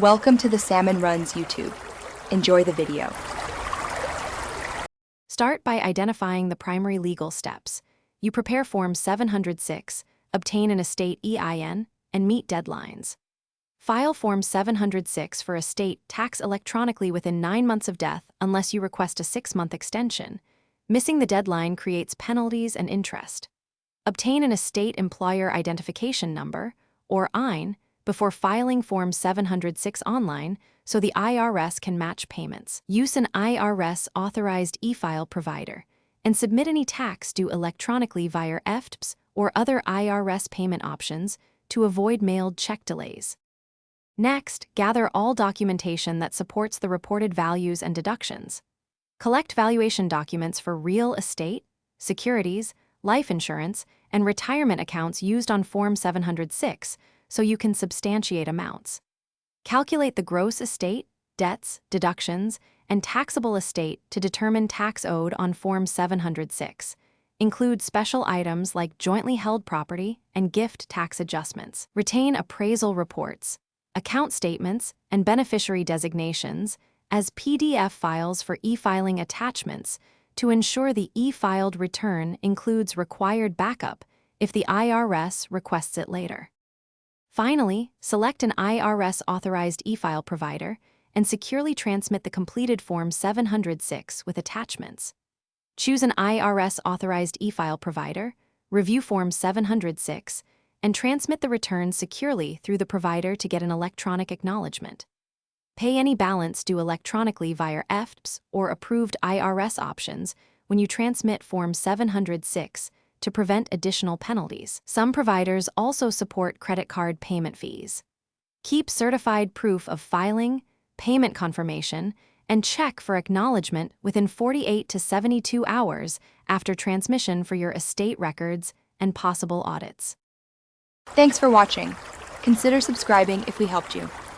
Welcome to the Salmon Runs YouTube. Enjoy the video. Start by identifying the primary legal steps. You prepare Form 706, obtain an estate EIN, and meet deadlines. File Form 706 for estate tax electronically within 9 months of death unless you request a 6-month extension. Missing the deadline creates penalties and interest. Obtain an estate employer identification number, or EIN, before filing Form 706 online so the IRS can match payments. Use an IRS-authorized e-file provider and submit any tax due electronically via EFTPS or other IRS payment options to avoid mailed check delays. Next, gather all documentation that supports the reported values and deductions. Collect valuation documents for real estate, securities, life insurance, and retirement accounts used on Form 706 so you can substantiate amounts. Calculate the gross estate, debts, deductions, and taxable estate to determine tax owed on Form 706. Include special items like jointly held property and gift tax adjustments. Retain appraisal reports, account statements, and beneficiary designations as PDF files for e-filing attachments to ensure the e-filed return includes required backup if the IRS requests it later. Finally, select an IRS-authorized e-file provider and securely transmit the completed Form 706 with attachments. Choose an IRS-authorized e-file provider, review Form 706, and transmit the return securely through the provider to get an electronic acknowledgement. Pay any balance due electronically via EFTPS or approved IRS options when you transmit Form 706 to prevent additional penalties. Some providers also support credit card payment fees. Keep certified proof of filing, payment confirmation, and check for acknowledgement within 48 to 72 hours after transmission for your estate records and possible audits. Thanks for watching. Consider subscribing if we helped you.